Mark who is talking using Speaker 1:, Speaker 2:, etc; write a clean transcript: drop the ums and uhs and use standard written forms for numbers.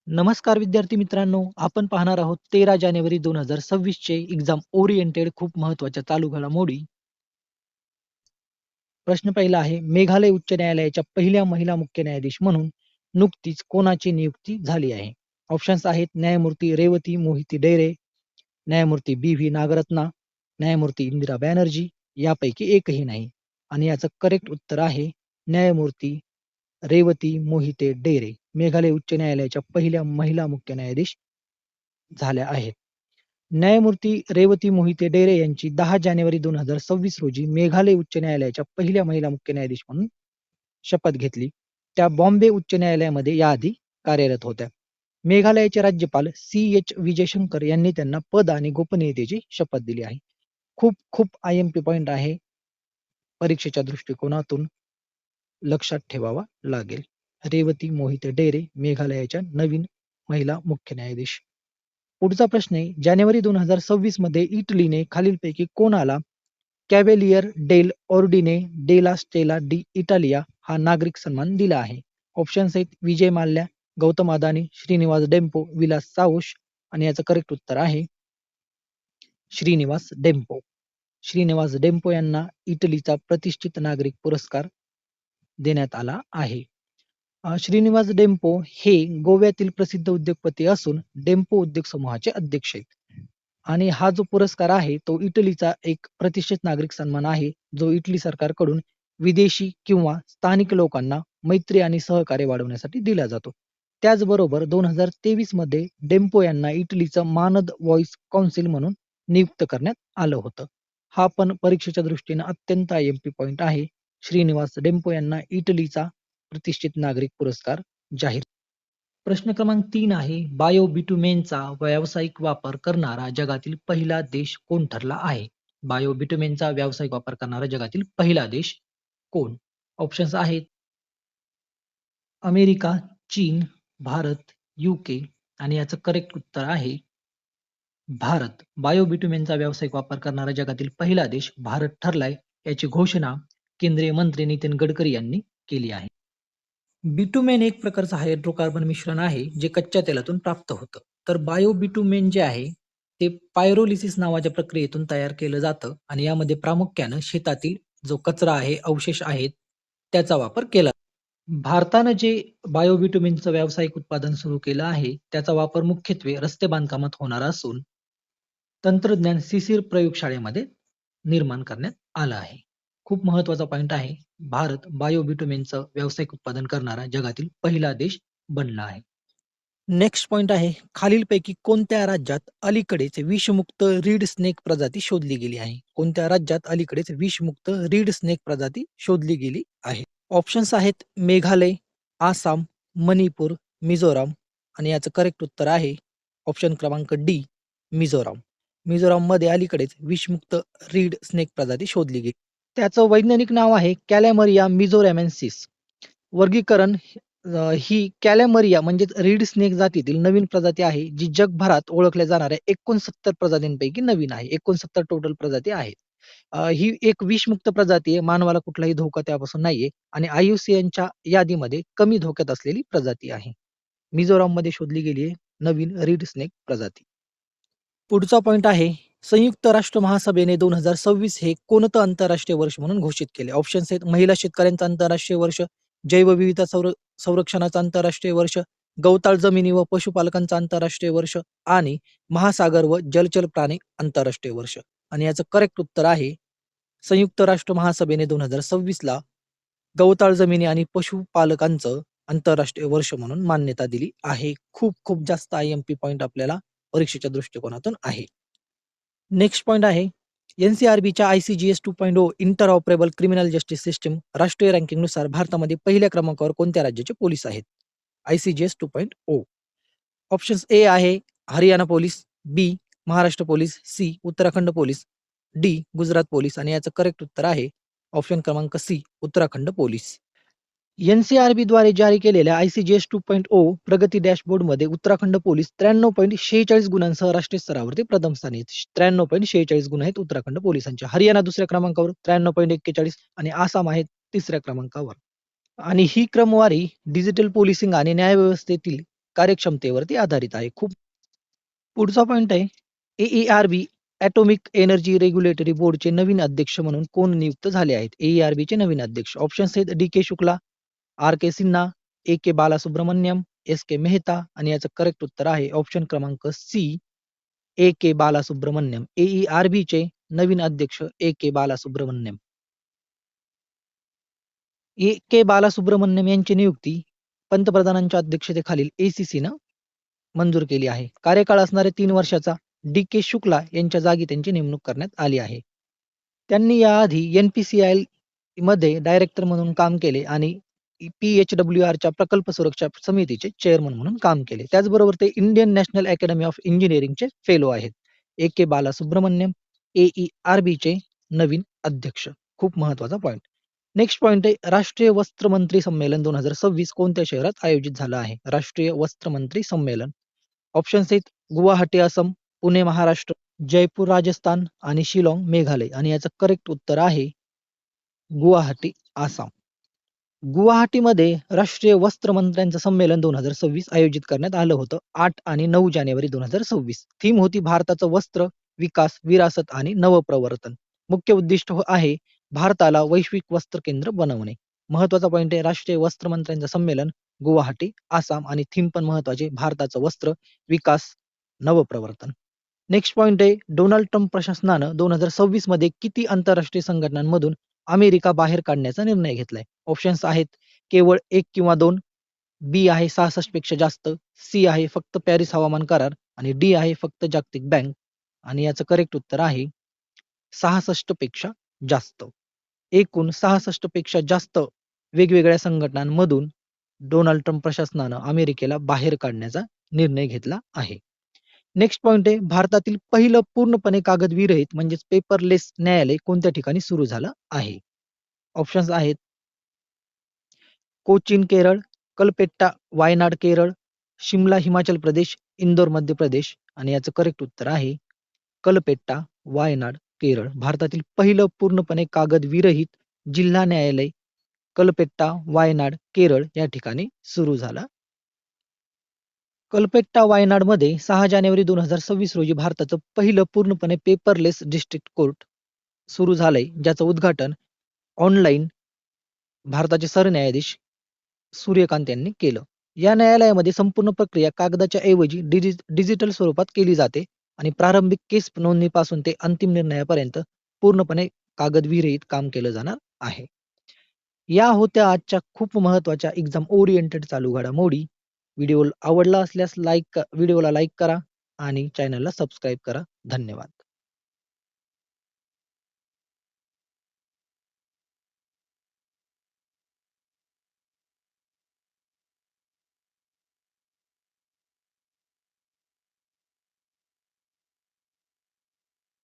Speaker 1: नमस्कार विद्यार्थी मित्रांनो, आपण पाहणार आहोत 13 जानेवारी 2026 चे एक्झाम ओरिएंटेड खूप महत्त्वाच्या चालू घडामोडी. प्रश्न पहिला आहे, मेघालय उच्च न्यायालयाच्या पहिल्या महिला मुख्य न्यायाधीश म्हणून नुकतीच कोणाची नियुक्ती झाली आहे? ऑप्शन्स आहेत न्यायमूर्ती रेवती मोहिती डेरे, न्यायमूर्ती बी.व्ही. नागरत्ना, न्यायमूर्ती इंदिरा बॅनर्जी यापैकी एकही नाही. आणि याचं करेक्ट उत्तर आहे न्यायमूर्ती रेवती मोहिते डेरे. मेघालय उच्च न्यायालयाच्या पहिल्या महिला मुख्य न्यायाधीश झाल्या आहेत. न्यायमूर्ती रेवती मोहिते डेरे यांची 10 जानेवारी 2026 रोजी मेघालय उच्च न्यायालयाच्या पहिल्या महिला मुख्य न्यायाधीश म्हणून शपथ घेतली. त्या बॉम्बे उच्च न्यायालयामध्ये याआधी कार्यरत होत्या. मेघालयाचे राज्यपाल सी.एच. विजयशंकर यांनी त्यांना पद आणि गोपनीयतेची शपथ दिली आहे. खूप खूप IMP पॉइंट आहे. परीक्षेच्या दृष्टिकोनातून लक्षात ठेवावा लागेल. रेवती मोहिते डेरे मेघालयाच्या नवीन महिला मुख्य न्यायाधीश. पुढचा प्रश्न आहे, जानेवारी 2026 मध्ये इटलीने खालीलपैकी कोणाला कॅव्हेलियर डेल ऑर्डिने डेला स्टेला डी इटालिया हा नागरिक सन्मान दिला आहे? ऑप्शन्स आहेत विजय माल्या, गौतम अदानी, श्रीनिवास डेम्पो, विलास सावोश. आणि याचं करेक्ट उत्तर आहे श्रीनिवास डेम्पो. श्रीनिवास डेम्पो यांना इटलीचा प्रतिष्ठित नागरिक पुरस्कार देण्यात आला आहे. श्रीनिवास डेम्पो हे गोव्यातील प्रसिद्ध उद्योगपती असून डेम्पो उद्योग समूहाचे अध्यक्ष आहेत. आणि हा जो पुरस्कार आहे तो इटलीचा एक प्रतिष्ठित नागरिक सन्मान आहे, जो इटली सरकारकडून विदेशी किंवा स्थानिक लोकांना मैत्री आणि सहकार्य वाढवण्यासाठी दिला जातो. त्याचबरोबर 2023 मध्ये डेम्पो यांना इटलीचं मानद व्हॉइस काउन्सिल म्हणून नियुक्त करण्यात आलं होतं. हा पण परीक्षेच्या दृष्टीने अत्यंत IMP पॉइंट आहे. श्रीनिवास डेम्पो यांना इटलीचा प्रतिष्ठित नागरिक पुरस्कार जाहीर. प्रश्न क्रमांक 3 आहे, बायोबिटुमेनचा व्यावसायिक वापर करणारा जगातील पहिला देश कोण ठरला आहे? बायोबिटुमेनचा व्यावसायिक वापर करणारा जगातील पहिला देश कोण? ऑप्शन्स आहेत अमेरिका, चीन, भारत, UK. आणि याचं करेक्ट उत्तर आहे भारत. बायोबिटुमेनचा व्यावसायिक वापर करणारा जगातील पहिला देश भारत ठरलाय, याची घोषणा केंद्रीय मंत्री नितीन गडकरी यांनी केली आहे. बिटुमेन एक प्रकारचं हायड्रोकार्बन मिश्रण आहे जे कच्च्या तेलातून प्राप्त होतं. तर बायोबिटुमेन जे आहे ते पायरोलिसिस नावाच्या प्रक्रियेतून तयार केलं जातं आणि यामध्ये प्रामुख्यानं शेतातील जो कचरा आहे, अवशेष आहेत, त्याचा वापर केला. भारतानं जे बायोबिटुमेनचं व्यावसायिक उत्पादन सुरू केलं आहे, त्याचा वापर मुख्यत्वे रस्ते बांधकामात होणार असून तंत्रज्ञान शिशिर प्रयोगशाळेमध्ये निर्माण करण्यात आलं आहे. खूप महत्वाचा पॉइंट आहे. भारत बायोबिटुमेनचं व्यावसायिक उत्पादन करणारा जगातील पहिला देश बनला आहे. नेक्स्ट पॉइंट आहे, खालीलपैकी कोणत्या राज्यात अलीकडेच विषमुक्त रीड स्नेक प्रजाती शोधली गेली आहे? कोणत्या राज्यात अलीकडेच विषमुक्त रीड स्नेक प्रजाती शोधली गेली आहे? ऑप्शन्स आहेत मेघालय, आसाम, मणिपूर, मिझोराम. आणि याचं करेक्ट उत्तर आहे ऑप्शन क्रमांक डी, मिझोराम. मिझोराममध्ये अलीकडेच विषमुक्त रीड स्नेक प्रजाती शोधली गेली. त्याचं वैज्ञानिक नाव आहे कॅलॅमरिया मिझोरॅमेन्सिस. वर्गीकरण ही कॅलॅमरिया म्हणजे रीड स्नेक जातीतील नवीन प्रजाती आहे, जी जगभरात ओळखल्या जाणाऱ्या 69 प्रजातींपैकी नवीन आहे. 69 टोटल प्रजाती आहेत. ही एक विषमुक्त प्रजाती आहे. मानवाला कुठलाही धोका त्यापासून नाहीये आणि IUCNच्या यादीमध्ये कमी धोक्यात असलेली प्रजाती आहे. मिझोराममध्ये शोधली गेली आहे नवीन रीड स्नेक प्रजाती. पुढचा पॉइंट आहे, संयुक्त राष्ट्र महासभेने 2026 हे कोणतं आंतरराष्ट्रीय वर्ष म्हणून घोषित केले? ऑप्शन्स आहेत महिला शेतकऱ्यांचं आंतरराष्ट्रीय वर्ष, जैवविविधता संरक्षणाचं आंतरराष्ट्रीय वर्ष, गवताळ जमिनी व पशुपालकांचं आंतरराष्ट्रीय वर्ष आणि महासागर व जलचर प्राणी आंतरराष्ट्रीय वर्ष. आणि याचं करेक्ट उत्तर आहे संयुक्त राष्ट्र महासभेने 2026 ला गवताळ जमिनी आणि पशुपालकांचं आंतरराष्ट्रीय वर्ष म्हणून मान्यता दिली आहे. खूप खूप जास्त IMP पॉइंट आपल्याला परीक्षेच्या दृष्टिकोनातून आहे. नेक्स्ट पॉइंट आहे, NCRBच्या ICGS 2.0 inter operable criminal justice system राष्ट्रीय रँकिंगनुसार भारतामध्ये पहिल्या क्रमांकावर कोणत्या राज्याचे पोलीस आहेत? ICGS 2.0. ऑप्शन्स ए आहे Haryana police, B Maharashtra police, C Uttarakhand police, D Gujarat police. आणि याचं करेक्ट उत्तर आहे ऑप्शन क्रमांक सी, उत्तराखंड पोलीस. NCRB द्वारे जारी केलेल्या ICGS 2.0 प्रगती डॅशबोर्डमध्ये उत्तराखंड पोलीस 93.46 गुणांसह राष्ट्रीय स्तरावरती प्रथम स्थानी आहेत. 93.46 गुण आहेत उत्तराखंड पोलिसांच्या. हरियाणा दुसऱ्या क्रमांकावर 93.41 आणि आसाम आहे तिसऱ्या क्रमांकावर. आणि ही क्रमवारी डिजिटल पोलिसिंग आणि न्यायव्यवस्थेतील कार्यक्षमतेवरती आधारित आहे. खूप पुढचा पॉइंट आहे AERB ॲटॉमिक एनर्जी रेग्युलेटरी बोर्डचे नवीन अध्यक्ष म्हणून कोण नियुक्त झाले आहेत? AERB चे नवीन अध्यक्ष. ऑप्शन्स आहेत DK Shukla, RK Sinha, AK Balasubrahmanyam, SK Mehta आणि याचं करेक्ट उत्तर आहे ऑप्शन क्रमांक C AK बालासुब्रमण्यम. AERB चे नवीन अध्यक्ष AK बालासुब्रमण्यम. AK बालासुब्रमण्यम यांची नियुक्ती पंतप्रधानांच्या अध्यक्षतेखालील ACC न मंजूर केली आहे. कार्यकाळ असणारे 3 वर्षाचा DK शुक्ला यांच्या जागी त्यांची नेमणूक करण्यात आली आहे. त्यांनी याआधी NPCIL मध्ये डायरेक्टर म्हणून काम केले आणि PHWR च्या प्रकल्प सुरक्षा समितीचे चेअरमन म्हणून काम केले. त्याचबरोबर ते इंडियन नॅशनल अकॅडमी ऑफ इंजिनिअरिंगचे फेलो आहेत. AK बालासुब्रमण्यम AERB चे नवीन अध्यक्ष. खूप महत्वाचा पॉइंट. नेक्स्ट पॉइंट आहे राष्ट्रीय वस्त्र मंत्री संमेलन 2026 कोणत्या शहरात आयोजित झालं आहे? राष्ट्रीय वस्त्र मंत्री संमेलन. ऑप्शन्स आहेत गुवाहाटी आसाम, पुणे महाराष्ट्र, जयपूर राजस्थान आणि शिलाँग मेघालय आणि याचं करेक्ट उत्तर आहे गुवाहाटी आसाम. गुवाहाटीमध्ये राष्ट्रीय वस्त्र मंत्र्यांचं संमेलन 2026 आयोजित करण्यात आलं होतं 8 आणि 9 जानेवारी 2026. थीम होती भारताचं वस्त्र, विकास, विरासत आणि नवप्रवर्तन. मुख्य उद्दिष्ट आहे भारताला वैश्विक वस्त्र केंद्र बनवणे. महत्वाचा पॉइंट आहे राष्ट्रीय वस्त्र मंत्र्यांचं संमेलन गुवाहाटी आसाम आणि थीम पण महत्वाचे भारताचं वस्त्र, विकास, नवप्रवर्तन. नेक्स्ट पॉइंट आहे डोनाल्ड ट्रम्प प्रशासनानं 2026 मध्ये किती आंतरराष्ट्रीय संघटनांमधून अमेरिका बाहेर काढण्याचा निर्णय घेतलाय? ऑप्शन्स आहेत केवळ 1 किंवा 2, बी आहे 66 पेक्षा जास्त, सी आहे फक्त पॅरिस हवामान करार आणि डी आहे फक्त जागतिक बँक आणि याचं करेक्ट उत्तर आहे 66 पेक्षा जास्त. एकूण 66 पेक्षा जास्त वेगवेगळ्या संघटनांमधून डोनाल्ड ट्रम्प प्रशासनानं अमेरिकेला बाहेर काढण्याचा निर्णय घेतला आहे. नेक्स्ट पॉइंट आहे भारतातील पहिलं पूर्णपणे कागदविरहित म्हणजेच पेपरलेस न्यायालय कोणत्या ठिकाणी सुरू झालं आहे? ऑप्शन्स आहेत कोचीन केरळ, कलपेट्टा वायनाड केरळ, शिमला हिमाचल प्रदेश, इंदोर मध्य प्रदेश आणि याचं करेक्ट उत्तर आहे कलपेट्टा वायनाड केरळ. भारतातील पहिलं पूर्णपणे कागदविरहित जिल्हा न्यायालय कलपेट्टा वायनाड केरळ या ठिकाणी सुरू झालं. कलपेट्टा वायनाड मध्ये 6 जानेवारी 2026 रोजी भारताचं पहिलं पूर्णपणे पेपरलेस डिस्ट्रिक्ट कोर्ट सुरू झालंय, ज्याचं उद्घाटन ऑनलाईन भारताचे सरन्यायाधीश सूर्यकांत यांनी केलं. या न्यायालयामध्ये संपूर्ण प्रक्रिया कागदाच्या ऐवजी डिजिटल स्वरूपात केली जाते आणि प्रारंभिक केस नोंदणीपासून ते अंतिम निर्णयापर्यंत पूर्णपणे कागदविरहित काम केलं जाणार आहे. या होत्या आजच्या खूप महत्वाच्या एक्झाम ओरिएंटेड चालू घडामोडी. व्हिडिओ आवडला असल्यास व्हिडिओला लाईक करा आणि चॅनलला सबस्क्राईब करा. धन्यवाद.